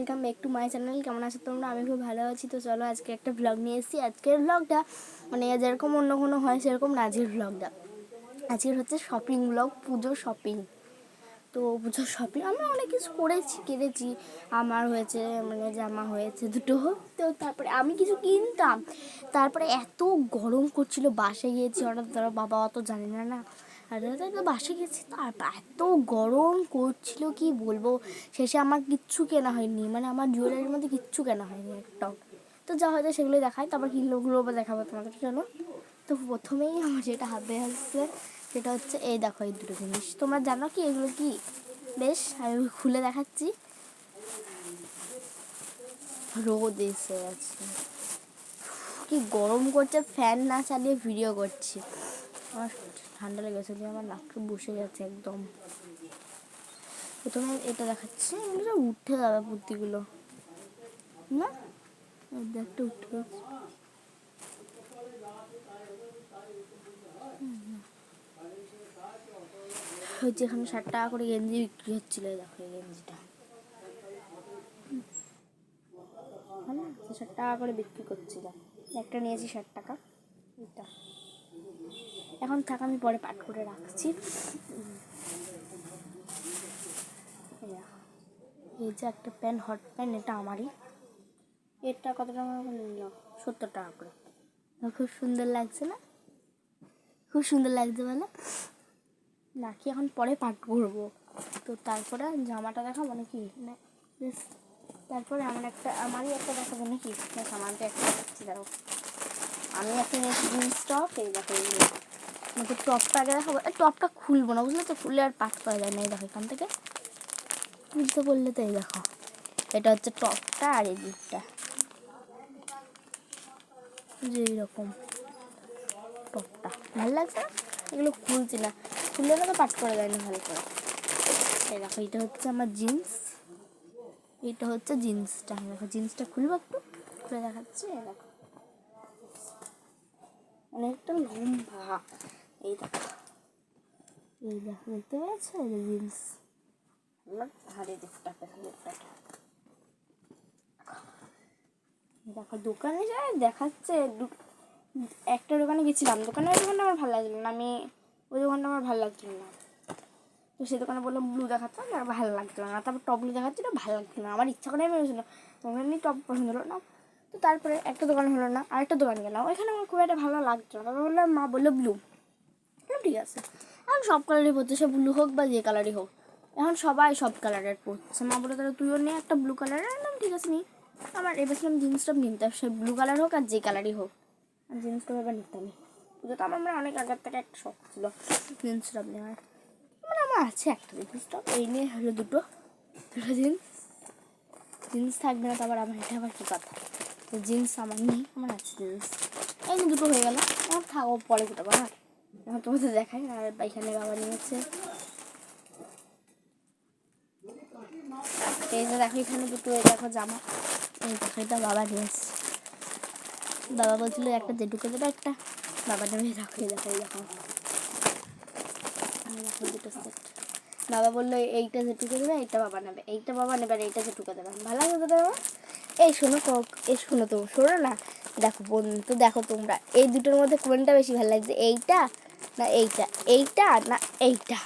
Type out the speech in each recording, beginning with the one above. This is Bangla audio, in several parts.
Welcome back to my channel. কেমন আছো তোমরা? আমি খুব ভালো আছি। তো চলো আজকে একটা ভ্লগ নিয়ে এসেছি। আজকের ভ্লগটা মানে যেরকম অন্য কোনো হয় সেরকম না। আজকের ভ্লগটা আজকের হচ্ছে শপিং ভ্লগ, পুজো শপিং। তো পুজো শপিং আমরা অনেক কিছু কিনেছি। আমার হয়েছে মানে জামা হয়েছে দুটো। তো তারপরে আমি কিছু কিনতাম, তারপরে এত গরম করছিল, বাসে গিয়েছি হঠাৎ, ধরো বাবা অত জানে না আর তো বাসে গেছি, তারপর এত গরম করছিল কি বলবো। শেষে আমার কিচ্ছু কেনা হয়নি, মানে আমার জুয়েলারির মধ্যে কিচ্ছু কেনা হয়নি একটাও। তো যা হয়তো সেগুলোই দেখায়, তারপর কিনলোগুলো দেখাবো তোমাদের। চলো, তো প্রথমেই আমার যেটা হাতে আসছে সেটা হচ্ছে এই দেখো, এই দুটো জিনিস। তোমরা জানো কি এগুলো কি? বেশ, আমি খুলে দেখাচ্ছি। রোদ এসে আছে, কি গরম করছে, ফ্যান না চালিয়ে ভিডিও করছি। আমার ঠান্ডা লেগেছে, আমার নাকটা বসে যাচ্ছে একদম। প্রথমে এটা দেখাচ্ছি, এগুলো উঠে যাবে পুঁতিগুলো না, একটা উঠে যাচ্ছে। হচ্ছে এখানে 60 টাকা করে গেঞ্জি বিক্রি হচ্ছিল, দেখো এই গেঞ্জিটা 60 টাকা করে বিক্রি করছিল। একটা নিয়েছি 60 টাকা। এটা এখন থাক, আমি পরে পাট করে রাখছি। এই যে একটা প্যান্ট, হট প্যান্ট, এটা আমারই। এটা কত টাকা করে নিল? 70 টাকা করে। খুব সুন্দর লাগছে না? খুব সুন্দর লাগছে বলে নাকি এখন পরে পাট করবো। তো তারপরে জামাটা দেখাবো নাকি না? বেশ, তারপরে আমারই একটা দেখাবো নাকি? বেশ, আমাকে একটা দেখাচ্ছি, দেখো আমি একটা নিয়েছি জিন্স টপ। এই দেখো এইগুলো, আমাকে টপটা আগে দেখাবো। টপটা খুলবো না, বুঝলে তো, খুললে আর পাট করা যায় না। এই দেখো এখান থেকে বুঝতে বললে তো। এই দেখো, এটা হচ্ছে টপটা, আর এই দিকটা যে এইরকম টপটা ভালো লাগছে না? এগুলো খুলছি না, খুললে না তো পাট করা যায় না ভালো করে। এই দেখো, এটা হচ্ছে আমার জিন্স, এটা হচ্ছে জিন্সটা। দেখো জিন্সটা খুলবো, একটু খুলে দেখাচ্ছি। এই দেখো অনেকটা লম্বা। এই দেখো, এই দেখো, দেখতে পেয়েছো? এই জিন্স আমার ভারী দিকটা, দেখো দোকানে যায় দেখাচ্ছে। একটা দোকানে গেছিলাম, ওই দোকানটা আমার ভালো লাগছিল না, ওই দোকানটা আমার ভালো লাগছিল না। তো সেই দোকানে বললাম ব্লু দেখাচ্ছে, আর ভালো লাগছিল না। তারপর টপ ব্লু দেখাচ্ছিল, ভালো লাগছিল না। আমার ইচ্ছা করে আমি বলেছিল তখন এমনি টপ পছন্দ হলো না। তো তারপরে একটা দোকান হলো না, আরেকটা দোকান গেলাম, ওইখানে আমার খুব একটা ভালো লাগছিল না। তারপর বললাম, মা বললো ব্লু, ঠিক আছে। এখন সব কালারই পড়ছে, সে ব্লু হোক বা যে কালারই হোক, এখন সবাই সব কালারের পড়ছে। মা বলে তাহলে তুইও নিয়ে একটা ব্লু কালারের। একদম ঠিক আছে, নি। আমার এবার জিন্স টপ নিতে, সে ব্লু কালার হোক আর যে কালারই হোক, আর জিন্স টপ এবার নিতামই। পুজো তো আমার অনেক আগের থেকে একটা শখ ছিল জিন্স টপ নেওয়ার। মানে আমার আছে একটা জিন্স টপ, এই নিয়ে হলো দুটো জিন্স থাকবে না তো আবার আমার, এটা আবার কী কথা। তো জিন্স আমার নেই, আমার আছে জিন্স। এই নিয়ে দুটো হয়ে গেল, আমার থাকো পরে কোথাও না। এখন তোমাদের দেখাই। আর এখানে বাবা নিয়েছে, এই যে দেখো এখানে দুটো, এই দেখো জামা, এই দেখো এটা বাবা নিয়েছে। বাবা বলছিল একটা জেঠুকে দেবে, একটা বাবা নেবে। দেখো এই দেখো, এই দেখো দুটো সেট। বাবা বললো এইটা জেঠুকে দেবে, এইটা বাবা নেবে, এইটা বাবা নেবে, আর এইটা জেঠুকে দেবে। ভালো লাগবে তো দেবো। এই শোনো তো শোনো না, দেখো বন্ধু, তো দেখো তোমরা এই দুটোর মধ্যে কোনটা বেশি ভালো লাগছে, এইটা না এইটা, এইটা না এইটা?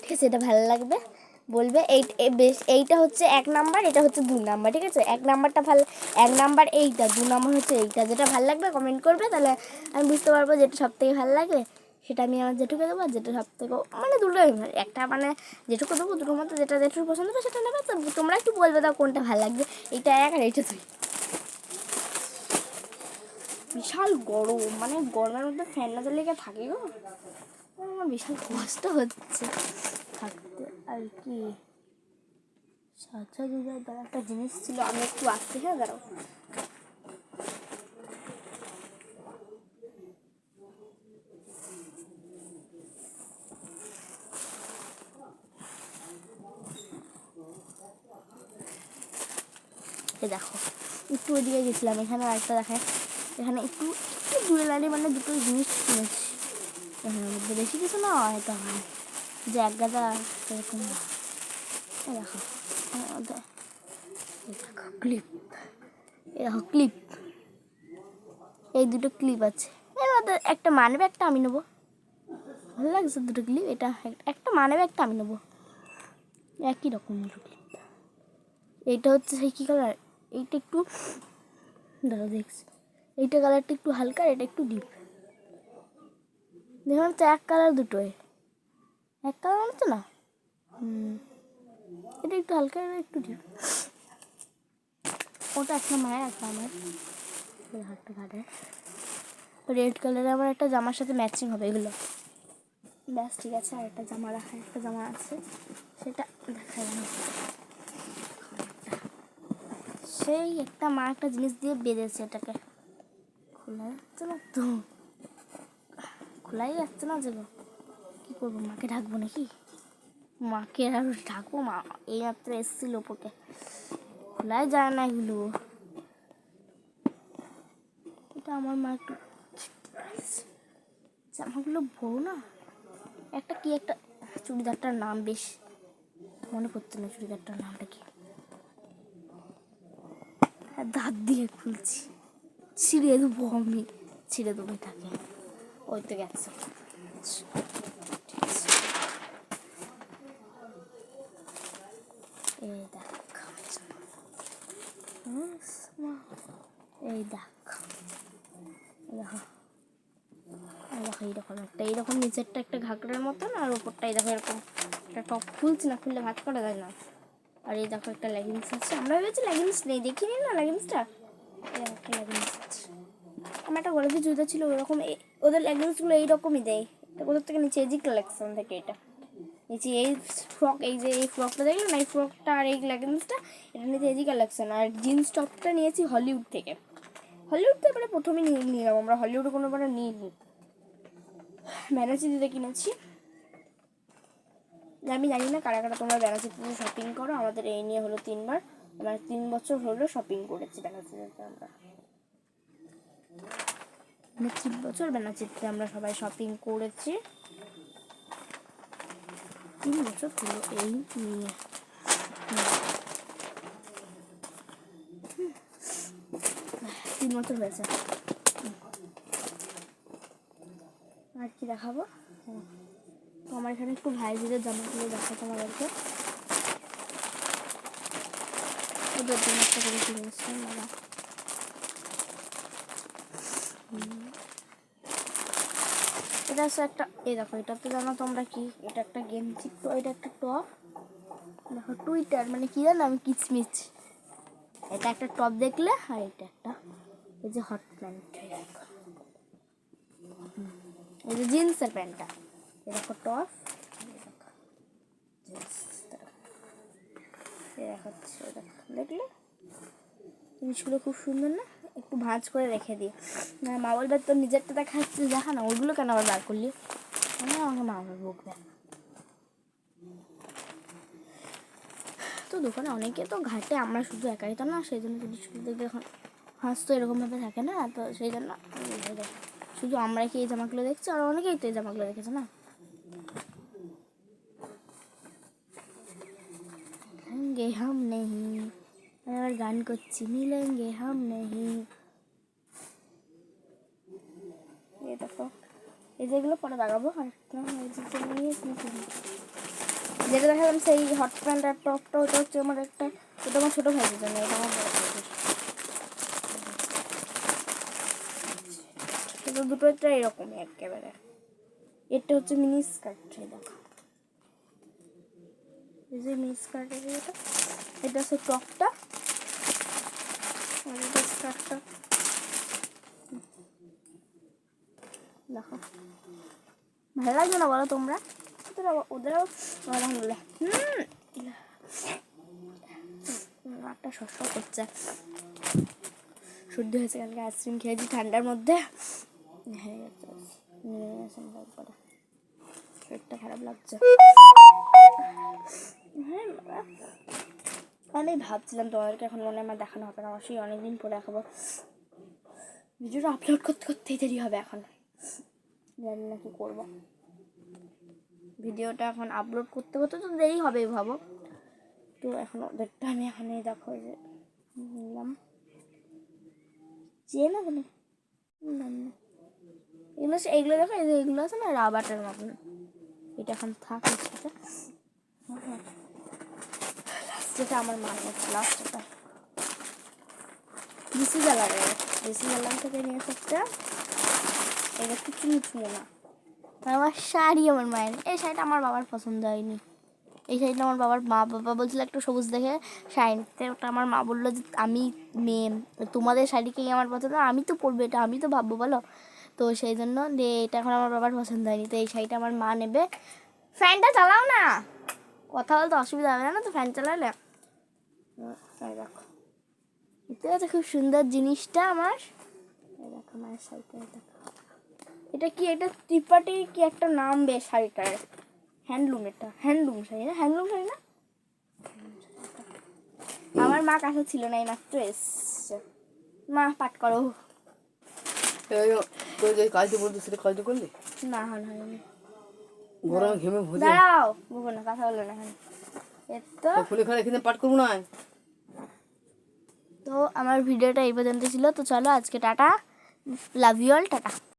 ঠিক আছে, এটা ভালো লাগবে বলবে। এইটা হচ্ছে 1 নাম্বার, এটা হচ্ছে 2 নাম্বার, ঠিক আছে। 1 নাম্বারটা ভালো, 1 নাম্বার এইটা, 2 নাম্বার হচ্ছে এইটা। যেটা ভালো লাগবে কমেন্ট করবে, তাহলে আমি বুঝতে পারবো যেটা সব থেকে ভালো লাগে, সেটা আমি আমার জেঠুকে দেবো। আর যেটা সব থেকে মানে দুটোই একটা, মানে যেটুকু দেবো দুটোর মধ্যে যেটা জেঠুর পছন্দ হবে সেটা নেবে। তো তোমরা একটু বলবে দাও কোনটা ভালো লাগবে, এইটা 1 আর এইটা 2। বিশাল গরম, মানে গরমের মধ্যে ফ্যান না চালিয়ে থাকি গো, আমার বিশাল কষ্ট হচ্ছে থাকতে আর কি। সাজা দুজার দ্বারা একটা জিনিস ছিল, আমি একটু আসতে, হ্যাঁ দাঁড়াও। দেখো একটু ওদিকে গেছিলাম, এখানে আরেকটা দেখায়। এখানে একটু জুয়েলারি, মানে দুটো জিনিস কিনেছি। এখানের মধ্যে বেশি কিছু না হয়তো, হয় যে 1 গাদা এরকম। দেখো ক্লিপ, এরকম ক্লিপ, এই দুটো ক্লিপ আছে। এর মধ্যে একটা মানবে, একটা আমি নেবো। ভালো লাগছে দুটো ক্লিপ, এটা একটা মানবে, একটা আমি নেবো। একই রকম দুটো ক্লিপ। এইটা হচ্ছে সেই কী কালার, এইটা একটু দাঁড়া দেখছি, এইটা কালারটা একটু হালকা, এটা একটু ডিপ। দেখুন হচ্ছে এক কালার দুটোই এক কালার হচ্ছে না। এটা একটু হালকা, এটা একটু ডিপ। ওটা একটা মায়ের, একটা আমার হাতটা ঘাটে। রেড কালারে আমার একটা জামার সাথে ম্যাচিং হবে এগুলো। ব্যাস ঠিক আছে। আর একটা জামা রাখা, একটা জামা আছে, সেটা দেখা গেল। সেই একটা মা একটা জিনিস দিয়ে বেঁধেছে এটাকে, খোলা যাচ্ছে না তো, খোলাই যাচ্ছে না যেগুলো। কী করবো, মাকে ঢাকবো নাকি? মাকে আর ঢাকবো? মা এই মাত্র এসেছিল ওপরকে, খোলাই যায় না এগুলো। এটা আমার মা একটু জামাগুলো বড় না। একটা কি একটা চুড়িদারটার নাম বেশ মনে পড়ছে না, চুড়িদারটার নামটা কি। দাঁত দিয়ে খুলছি, ছিঁড়ে দেবো আমি, ছিঁড়ে দেবো এটাকে। ওই তো গেছে। এই দেখ, এই দেখ, দেখো এইরকম একটা, এইরকম নিচেরটা একটা ঘাগড়ার মতন, আর ওপরটাই দেখো এরকম একটা টপ, খুলছি না, খুললে ভাত করা যায় না। আর এই দেখো একটা লেগিংস আছে, আমরা ভেবেছি লেগিংস নেই, দেখিনি না লেগিংসটা। এই একটা লেগিংস আছে। আমার একটা গোলাপি জুতো ছিল ওরকম, ওদের লেগিংসগুলো এইরকমই দেয়। ওদের থেকে নিচে এজি কালেকশন থেকে এটা নিচে এই ফ্রক, এই যে এই ফ্রকটা দেখলো না, এই ফ্রকটা আর এই লেগিংসটা, এটা নিচে এজি কালেকশন। আর জিন্স টপটা নিয়েছি হলিউড থেকে। হলিউড থেকে মানে প্রথমে নিলাম আমরা, হলিউডে কোনোবার নিইনি, বেনাচিতিতে কিনেছি। আমি জানি না কারা কারা তোমরা বেনাচিতিতে শপিং করো, আমাদের এই নিয়ে হলো 3বার, মানে 3 বছর হলো শপিং করেছি বেনাচিতিতে আমরা। 3 বছর বেনাচিতিতে আমরা সবাই শপিং করেছি, 3 বছর হলো এই নিয়ে। 3 বছর হয়েছে। আর কি দেখাবো, তো আমার এখানে একটু ভাইজিদের জামাগুলো দেখাতো তোমাদেরকে। ওদের জন্য একটা করে কিনেছিলাম বাবা। এটা হচ্ছে একটা, এই দেখো এটা তো জানো তোমরা কি, এটা একটা গেঞ্জি, তো এটা একটা টপ। দেখো টুইটার মানে কি জানো, আমি কিচমিচ। এটা একটা টপ দেখলে, আর এটা একটা এই যে হট প্যান্ট, এই যে জিন্সের প্যান্টটা, এই দেখো টপ, দেখলে জিনিসগুলো খুব সুন্দর না, একটু ভাঁজ করে রেখে দিই। মা বলবে তোর নিজেরটা দেখাচ্ছে, দেখা না ওইগুলো কেন আবার বার করলি, আমাকে মা আবার বকবে। তো দোকানে অনেকে তো ঘাটে, আমরা শুধু একাই তো না, সেই জন্য জিনিসগুলো দেখবে এখন হাঁস তো এরকমভাবে থাকে না, তো সেই জন্য শুধু আমরা কি এই জামাগুলো দেখছি, আর অনেকেই তো এই জামাগুলো দেখেছে না। মিলেঙ্গে হাম নেহি, আমি আবার গান করছি, মিলেঙ্গে হাম নেহি। এই দেখো, এই যেগুলো পরে লাগাবো। আর যেটা দেখালাম সেই হট প্যান্ট আর টপটা, ওটা হচ্ছে আমার একটা, ওটা আমার ছোটো ভাইয়ের জন্য, এটা আমার বড় ভাইয়ের। এটা দুটোটা এরকমই একেবারে। এটা হচ্ছে মিনি স্কার্ট, এই দেখো এই যে মিনি স্কার্টের এটা, এটা হচ্ছে টপটা, আর এটা স্কার্টটা। দেখো ভালো লাগবে না বলো তোমরা? ওদেরও আলহামদুলিল্লাহ। একটা শস্য করছে, সর্দি হয়েছে, কালকে আইসক্রিম খেয়েছি ঠান্ডার মধ্যে, শরীরটা খারাপ লাগছে। হ্যাঁ আমি ভাবছিলাম তোমাদেরকে এখন মনে আমার দেখানো হবে না, অবশ্যই অনেকদিন পরে দেখাবো। ভিডিওটা আপলোড করতে করতেই দেরি হবে, এখন জানি না কি করবো। ভিডিওটা এখন আপলোড করতে করতে তো দেরি হবেই ভাবো, তো এখন ওদেরটা আমি এখানে দেখো যে নিলাম চেন আছে না এগুলো এইগুলো দেখো এই যে এগুলো আছে না রাবারের মতন, এটা এখন থাক সেটা যেটা আমার মানে লাস্টটা ডিসি জ্বালাবে ডিসি জ্বালান থেকে নিয়ে এসেছে এটা কিছু কিছু না আমার শাড়ি আমার মায়ের এই শাড়িটা আমার বাবার পছন্দ হয়নি এই শাড়িটা আমার বাবা বলছিল একটু সবুজ দেখে শাড়িতে ওটা আমার মা বললো যে আমি মেয়ে তোমাদের শাড়িকেই আমার পছন্দ আমি তো পরবো এটা আমি তো ভাববো বলো তো সেই জন্য এটা এখন আমার বাবার পছন্দ হয়নি তো এই শাড়িটা আমার মা নেবে ফ্যানটা চালাও না কথা বলতে অসুবিধা হবে না তো ফ্যান চালালে দেখো দেখতে পাচ্ছ খুব সুন্দর জিনিসটা আমার দেখো মায়ের শাড়িটা দেখো এটা কি এটা ত্রিপাঠি কি একটা নাম বেশ শাড়িটার হ্যান্ডলুম এটা হ্যান্ডলুম শাড়ি না হ্যান্ডলুম শাড়ি না আমার মা কাছে ছিল না এই মাত্র এসছে মা পাঠ করো কাজটা বলতো সেটা কাজটা করলি না হয়নি গরমে ঘেমে ভুজে দাঁড়াও বুবো না কথা বললো না এখন এর তো ফুলে খালে এখানে পাঠ করবো না তো আমার ভিডিওটা এই পর্যন্ত ছিল তো চলো আজকে tata love you all tata